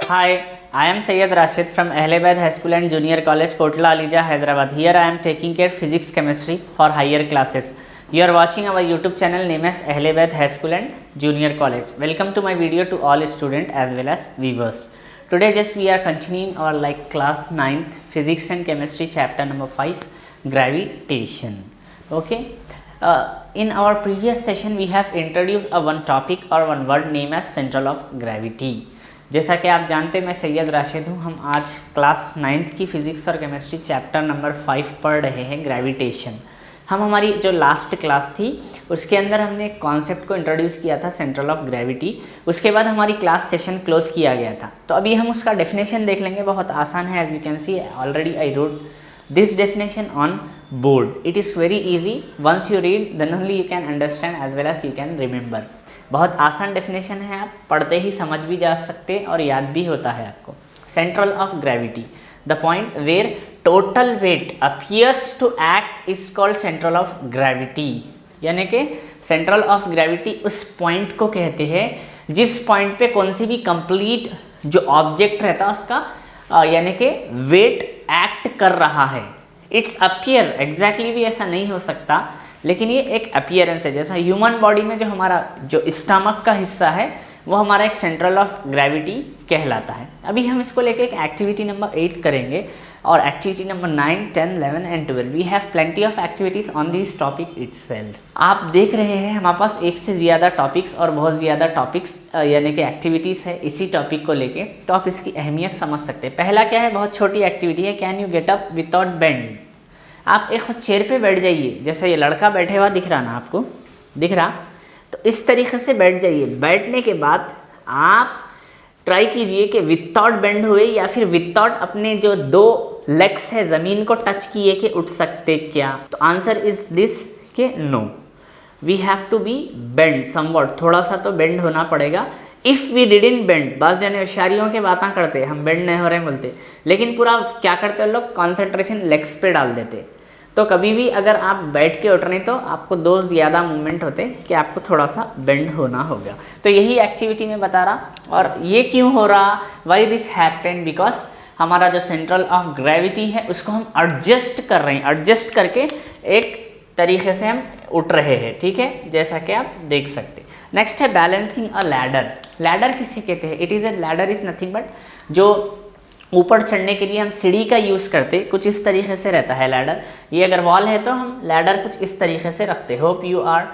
Hi, I am Sayyid Rashid from Ahlabad High School and Junior College, Kotla Alija, Hyderabad. Here I am taking care physics chemistry for higher classes. You are watching our YouTube channel named as Ahlabad High School and Junior College. Welcome to my video to all students as well as viewers. Today just we are continuing our class 9th physics and chemistry chapter number 5 gravitation. Okay. In our previous session we have introduced a one topic or one word named as central of gravity. जैसा कि आप जानते हैं मैं सैयद राशिद हूँ। हम आज class 9th की फिज़िक्स और केमिस्ट्री चैप्टर नंबर 5 पढ़ रहे हैं ग्रेविटेशन। हम हमारी जो लास्ट क्लास थी उसके अंदर हमने एक कॉन्सेप्ट को इंट्रोड्यूस किया था सेंट्रल ऑफ ग्रेविटी। उसके बाद हमारी क्लास सेशन क्लोज किया गया था। तो अभी हम उसका डेफिनेशन देख लेंगे, बहुत आसान है। As you can see already I wrote this definition on board. It is very easy, once you read then only you can understand as well as you can remember. बहुत आसान डेफिनेशन है, आप पढ़ते ही समझ भी जा सकते हैं और याद भी होता है आपको। Central of gravity, the point where total weight appears to act is called central of gravity. यानी कि सेंट्रल ऑफ ग्रेविटी उस पॉइंट को कहते हैं जिस पॉइंट पे कौन सी भी कंप्लीट जो ऑब्जेक्ट रहता है उसका यानी कि वेट एक्ट कर रहा है। इट्स अपीयर, एग्जैक्टली भी ऐसा नहीं हो सकता, लेकिन ये एक अपीयरेंस है। जैसा ह्यूमन बॉडी में जो हमारा जो स्टमक का हिस्सा है वो हमारा एक सेंट्रल ऑफ ग्रेविटी कहलाता है। अभी हम इसको लेके एक एक्टिविटी नंबर 8 करेंगे और activity number 9, 10, 11 and 12 we have plenty of activities on this topic itself. आप देख रहे हैं हमारे पास एक से ज़्यादा टॉपिक्स और बहुत ज़्यादा टॉपिक्स यानी कि एक्टिविटीज़ है इसी टॉपिक को लेके, तो आप इसकी अहमियत समझ सकते हैं। पहला क्या है, बहुत छोटी एक्टिविटी है, can you get up without bend. आप एक चेयर पे बैठ जाइए, जैसे ये लड़का बैठे हुआ दिख रहा ना आपको, दिख रहा, तो इस तरीके से बैठ जाइए। बैठने के बाद आप ट्राई कीजिए कि विदाउट बेंड हुए या फिर विदाउट अपने जो 2 लेग्स है ज़मीन को टच किए कि उठ सकते क्या। तो आंसर इज दिस कि no, we have to be bend somewhat, थोड़ा सा तो बेंड होना पड़ेगा। इफ़ वी डिडंट बेंड, बस जने होशियारियों के बातें करते हम बेंड नहीं हो रहे बोलते, लेकिन पूरा क्या करते हैं लोग, कॉन्सेंट्रेशन लेग्स पे डाल देते। तो कभी भी अगर आप बैठ के उठ रहे तो आपको 2 ज़्यादा मूवमेंट होते कि आपको थोड़ा सा बेंड होना होगा। तो यही एक्टिविटी में बता रहा। और ये क्यों हो रहा, वाई दिस हैपन, बिकॉज हमारा जो सेंट्रल ऑफ ग्रेविटी है उसको हम एडजस्ट कर रहे हैं, एडजस्ट करके एक तरीके से हम उठ रहे हैं। ठीक है, जैसा कि आप देख सकते। नेक्स्ट है बैलेंसिंग अ लैडर। लैडर किसे कहते हैं, it is a ladder is nothing but जो ऊपर चढ़ने के लिए हम सीढ़ी का यूज़ करते, कुछ इस तरीके से रहता है लैडर। ये अगर वॉल है तो हम लैडर कुछ इस तरीके से रखते। होप यू आर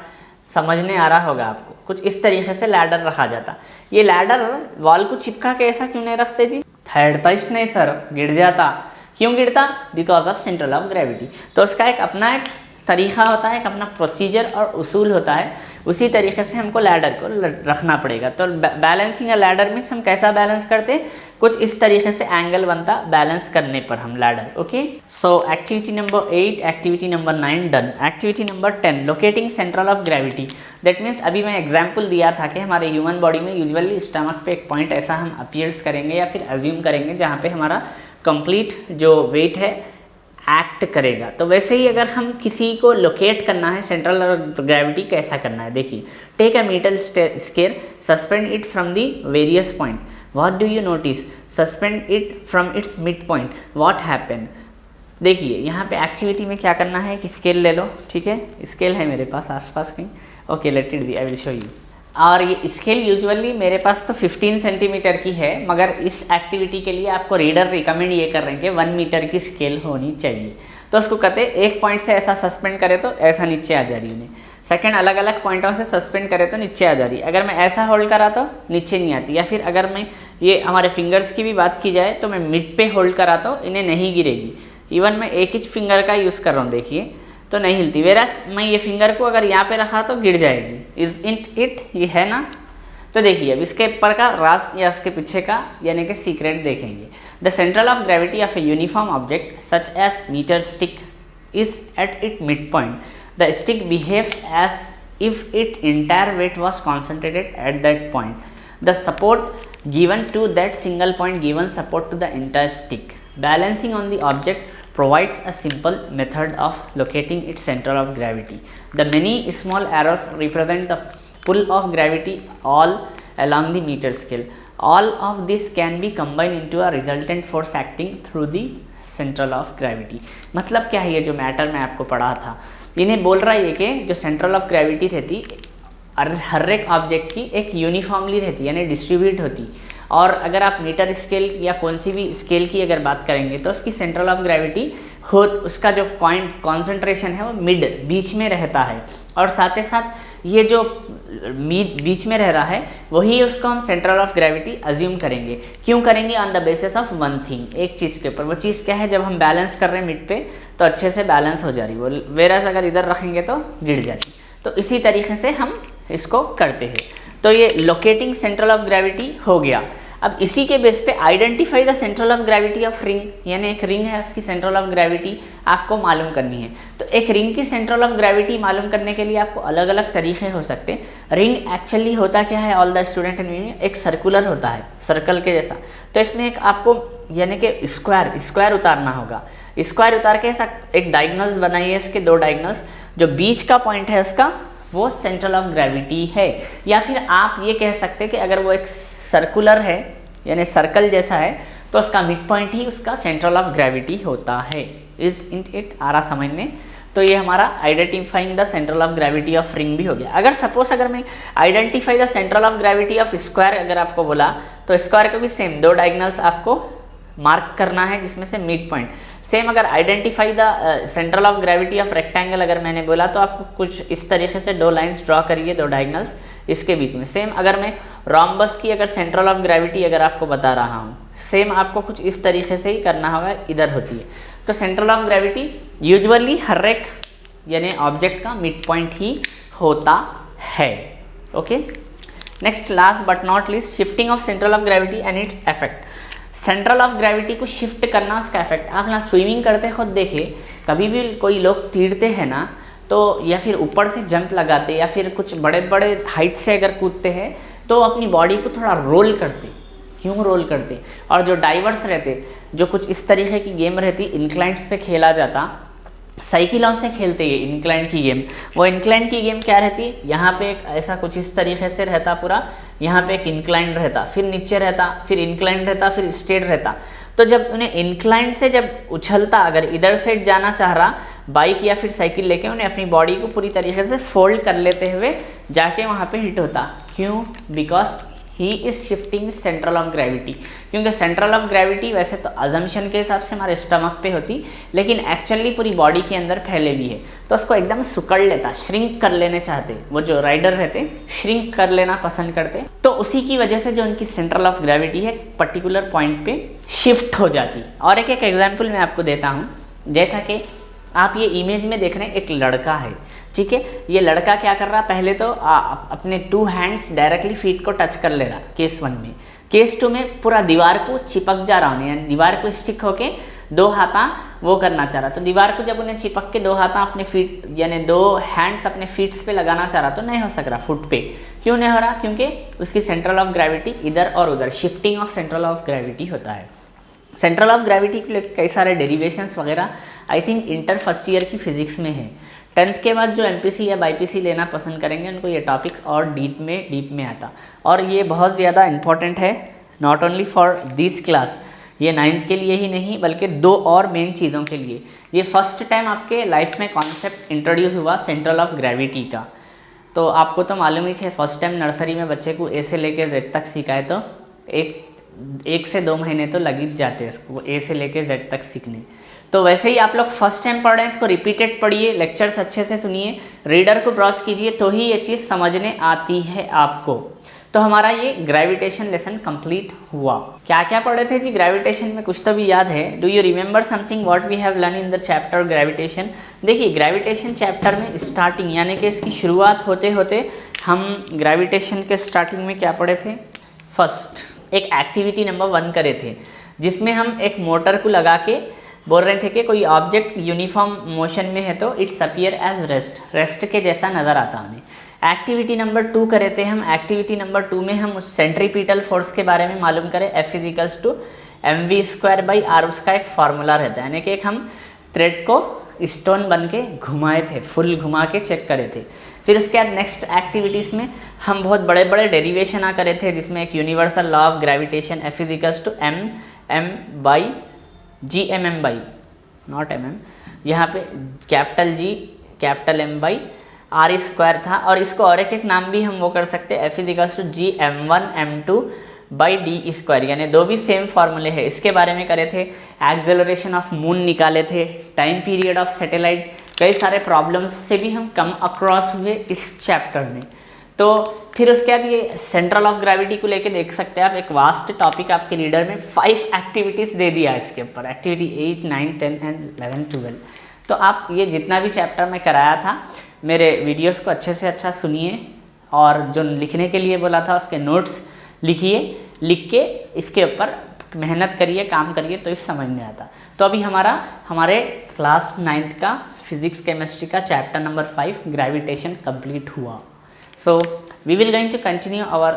समझने आ रहा होगा आपको, कुछ इस तरीके से लैडर रखा जाता। ये लैडर वॉल को चिपका के ऐसा क्यों नहीं रखते जी, थर्ड इसने सर गिर जाता। क्यों गिरता, because of central of gravity. तो उसका एक अपना एक तरीका होता है, एक अपना प्रोसीजर और उसूल होता है, उसी तरीके से हमको लैडर को रखना पड़ेगा। तो बैलेंसिंग अ लैडर मीन्स हम कैसा बैलेंस करते, कुछ इस तरीके से एंगल बनता बैलेंस करने पर हम ladder. Okay, so activity number 8, activity number 9 done. Activity number 10, locating central of gravity. That means अभी मैं एग्जाम्पल दिया था कि हमारे ह्यूमन बॉडी में यूजुअली स्टमक पे एक पॉइंट ऐसा हम अपीयर्स करेंगे या फिर अज्यूम करेंगे जहाँ पे हमारा कंप्लीट जो वेट है एक्ट करेगा। तो वैसे ही अगर हम किसी को लोकेट करना है सेंट्रल ऑफ ग्रेविटी, कैसा करना है देखिए। Take a metal square, suspend it from the various point, what do you notice, suspend it from its mid point, what happen. देखिए यहाँ पे एक्टिविटी में क्या करना है कि स्केल ले लो। ठीक है, स्केल है मेरे पास आसपास कहीं। Okay, let it be, I will show you. और ये स्केल यूजुअली मेरे पास तो 15 सेंटीमीटर की है, मगर इस एक्टिविटी के लिए आपको रीडर रिकमेंड ये कर रहे हैं कि 1 मीटर की स्केल होनी चाहिए। तो उसको कहते हैं एक पॉइंट से ऐसा सस्पेंड करे तो ऐसा नीचे आ जा रही है, सेकंड अलग अलग पॉइंटों से सस्पेंड करे तो नीचे आ जा रही है। अगर मैं ऐसा होल्ड करा तो नीचे नहीं आती, या फिर अगर मैं ये हमारे फिंगर्स की भी बात की जाए तो मैं मिड पे होल्ड करा तो इन्हें नहीं गिरेगी। इवन मैं एक ही फिंगर का यूज़ कर रहा हूँ देखिए, तो नहीं हिलती। वेरस मैं ये फिंगर को अगर यहाँ पे रखा तो गिर जाएगी। इज इट ये है ना। तो देखिए अब इसके ऊपर का राज या इसके पीछे का यानी कि सीक्रेट देखेंगे। The central of gravity of a uniform object such as metre stick is at it mid point. The stick behaves as if it entire weight was concentrated at that point. The support given to that single point given support to the entire stick. Balancing on the object provides a simple method of locating its center of gravity. The many small arrows represent the pull of gravity all along the meter scale. All of this can be combine into a resultant force acting through the central of gravity. मतलब क्या है, ये जो matter मैं आपको पढ़ा था, इन्हें बोल रहा है कि जो सेंट्रल ऑफ ग्रेविटी रहती हर एक ऑब्जेक्ट की एक यूनिफॉर्मली रहती यानी डिस्ट्रीब्यूट होती। और अगर आप मीटर स्केल या कौन सी भी स्केल की अगर बात करेंगे तो उसकी सेंट्रल ऑफ ग्रेविटी हो, उसका जो पॉइंट कॉन्सेंट्रेशन है वो मिड बीच में रहता है। और साथ ही साथ ये जो बीच में रह रहा है वही उसको हम सेंट्रल ऑफ ग्रेविटी अज्यूम करेंगे। क्यों करेंगे? On the basis of one thing, एक चीज़ के ऊपर। वो चीज़ क्या है? जब हम बैलेंस कर रहे हैं मिड पे तो अच्छे से बैलेंस हो जा रही, वो वेरस अगर इधर रखेंगे तो गिर जाती। तो इसी तरीके से हम इसको करते हैं। तो ये लोकेटिंग सेंट्रल ऑफ ग्रेविटी हो गया। अब इसी के बेस पे identify the central of gravity of ring, यानी एक रिंग है उसकी सेंट्रल ऑफ ग्रेविटी आपको मालूम करनी है। तो एक रिंग की सेंट्रल ऑफ ग्रेविटी मालूम करने के लिए आपको अलग अलग तरीके हो सकते हैं। रिंग एक्चुअली होता क्या है? ऑल द स्टूडेंट इन एक सर्कुलर होता है, सर्कल के जैसा। तो इसमें एक आपको यानी कि स्क्वायर उतारना होगा। स्क्वायर उतार के ऐसा एक डायगोनल्स बनाइए, इसके दो डायगोनल्स, जो बीच का पॉइंट है उसका वो सेंट्रल ऑफ ग्रेविटी है। या फिर आप ये कह सकते हैं कि अगर वो एक सर्कुलर है यानी सर्कल जैसा है तो उसका मिड पॉइंट ही उसका सेंट्रल ऑफ ग्रेविटी होता है। इज इट आ रहा समझने? तो ये हमारा identifying the central of gravity of ring भी हो गया। अगर सपोज अगर मैं identify the central of gravity of square अगर आपको बोला तो स्क्वायर को भी सेम दो डायगोनल्स आपको मार्क करना है जिसमें से मिड पॉइंट सेम। अगर identify the central of gravity of rectangle अगर मैंने बोला तो आपको कुछ इस तरीके से दो लाइंस ड्रॉ करिए, दो डायगोनल्स इसके बीच में। सेम अगर मैं रोम्बस की अगर सेंट्रल ऑफ ग्रेविटी अगर आपको बता रहा हूँ, सेम आपको कुछ इस तरीके से ही करना होगा, इधर होती है। तो सेंट्रल ऑफ ग्रेविटी यूजुअली हर एक यानी ऑब्जेक्ट का मिड पॉइंट ही होता है। Okay, next last but not list, shifting of central of gravity and its effect. Central of gravity को शिफ्ट करना, उसका इफेक्ट। आप ना स्विमिंग करते खुद देखे, कभी भी कोई लोग तीरते हैं ना तो या फिर ऊपर से जंप लगाते या फिर कुछ बड़े बड़े हाइट से अगर कूदते हैं तो अपनी बॉडी को थोड़ा रोल करते। क्यों रोल करते? और जो डाइवर्स रहते, जो कुछ इस तरीके की गेम रहती, इंक्लाइंट्स पे खेला जाता, साइकिलों से खेलते हैं इंक्लाइन की गेम। वो इंक्लाइन की गेम क्या रहती है? यहाँ पे एक ऐसा कुछ इस तरीके से रहता पूरा, यहाँ पे एक इंक्लाइन रहता, फिर नीचे रहता, फिर इंक्लाइन रहता, फिर स्ट्रेट रहता। तो जब उन्हें इंक्लाइन से जब उछलता, अगर इधर से जाना चाह रहा बाइक या फिर साइकिल लेके, उन्हें अपनी बॉडी को पूरी तरीके से फोल्ड कर लेते हुए जाके वहाँ पे हिट होता। क्यों? Because he is shifting central of gravity. क्योंकि सेंट्रल ऑफ ग्रेविटी वैसे तो अजम्पशन के हिसाब से हमारे स्टमक पे होती, लेकिन एक्चुअली पूरी बॉडी के अंदर फैले भी है। तो उसको एकदम सुकड़ लेता, श्रिंक कर लेने चाहते, वो जो राइडर रहते श्रिंक कर लेना पसंद करते। तो उसी की वजह से जो उनकी सेंट्रल ऑफ ग्रेविटी है पर्टिकुलर पॉइंट पे शिफ्ट हो जाती। और एक एग्जाम्पल मैं आपको देता हूँ। जैसा कि आप ये इमेज में देख रहे हैं, एक लड़का है, ठीक है। ये लड़का क्या कर रहा, पहले तो अपने 2 हैंड्स डायरेक्टली फीट को टच कर ले रहा केस 1 में। केस 2 में पूरा दीवार को चिपक जा रहा हूँ, यानी दीवार को स्टिक होके 2 हाथा वो करना चाह रहा। तो दीवार को जब उन्हें चिपक के 2 हाथा अपने फीट यानी 2 हैंड्स अपने फीट्स पे लगाना चाह रहा तो नहीं हो सक रहा फुट पे। क्यों नहीं हो रहा? क्योंकि उसकी सेंट्रल ऑफ ग्रेविटी इधर और उधर, shifting of central of gravity होता है। सेंट्रल ऑफ ग्रेविटी के लिए कई सारे डेरिवेशंस वगैरह I think inter first year की फिजिक्स में है। 10th के बाद जो एमपीसी या बाईपीसी लेना पसंद करेंगे उनको ये टॉपिक और डीप में आता। और ये बहुत ज़्यादा इंपॉर्टेंट है, not only for this class, ये 9th के लिए ही नहीं बल्कि 2 और मेन चीज़ों के लिए। ये फर्स्ट टाइम आपके लाइफ में कॉन्सेप्ट इंट्रोड्यूस हुआ सेंट्रल ऑफ ग्रेविटी का। तो आपको तो मालूम ही है, फर्स्ट टाइम नर्सरी में बच्चे को ए से लेकर जेड तक सिखाए तो एक से 2 महीने तो लग ही जाते हैं उसको ए से लेकर जेड तक सीखने। तो वैसे ही आप लोग फर्स्ट टाइम पढ़ रहे हैं, इसको रिपीटेड पढ़िए, लेक्चर्स अच्छे से सुनिए, रीडर को ब्राउज कीजिए, तो ही ये चीज़ समझने आती है आपको। तो हमारा ये ग्रेविटेशन लेसन कंप्लीट हुआ। क्या क्या पढ़े थे जी ग्रेविटेशन में? कुछ तो भी याद है? Do you remember something what we have learn in the chapter gravitation? देखिए, ग्रेविटेशन चैप्टर में स्टार्टिंग यानी कि इसकी शुरुआत होते होते हम ग्रेविटेशन के स्टार्टिंग में क्या पढ़े थे? फर्स्ट एक एक्टिविटी नंबर 1 करे थे, जिसमें हम एक मोटर को लगा के बोल रहे थे कि कोई ऑब्जेक्ट यूनिफॉर्म मोशन में है तो इट्स अपीयर एज रेस्ट के जैसा नज़र आता हमें। एक्टिविटी नंबर 2 करे थे हम। एक्टिविटी नंबर 2 में हम उस सेंट्रीपिटल फोर्स के बारे में मालूम करें। F = mv² / r, उसका एक फार्मूला रहता है, यानी कि एक हम थ्रेड को स्टोन बन के घुमाए थे, फुल घुमा के चेक करे थे। फिर उसके बाद नेक्स्ट एक्टिविटीज़ में हम बहुत बड़े बड़े डेरिवेशन आ करे थे, जिसमें एक universal law of gravitation F = m/g/m/, not mm, यहाँ पे कैपिटल G कैपिटल M/r² था। और इसको और एक नाम भी हम वो कर सकते हैं, F = gm1m2/d², यानी दो भी सेम फॉर्मूले हैं। इसके बारे में करे थे, एक्सेलरेशन ऑफ मून निकाले थे, टाइम पीरियड ऑफ सैटेलाइट, कई सारे प्रॉब्लम्स से भी हम कम अक्रॉस हुए इस चैप्टर में। तो फिर उसके बाद ये सेंट्रल ऑफ ग्रेविटी को लेके देख सकते हैं आप, एक वास्ट टॉपिक आपके रीडर में 5 एक्टिविटीज़ दे दिया इसके ऊपर, एक्टिविटी 8, 9, 10 एंड 11, 12। तो आप ये जितना भी चैप्टर में कराया था, मेरे वीडियोस को अच्छे से अच्छा सुनिए, और जो लिखने के लिए बोला था उसके नोट्स लिखिए, लिख के इसके ऊपर मेहनत करिए, काम करिए, तो इस समझ में आता। तो अभी हमारे क्लास 9th का फिजिक्स केमिस्ट्री का चैप्टर नंबर 5 ग्रेविटेशन कंप्लीट हुआ। So we will going to continue our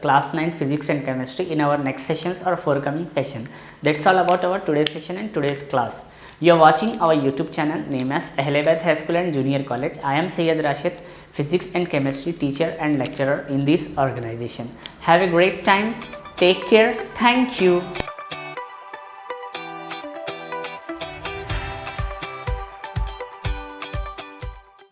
class 9th physics and chemistry in our next sessions or forthcoming session. That's all about our today's session and today's class. You are watching our YouTube channel named as Ahliabad High School and Junior College. I am Syed Rashid, physics and chemistry teacher and lecturer in this organization. Have a great time. Take care. Thank you.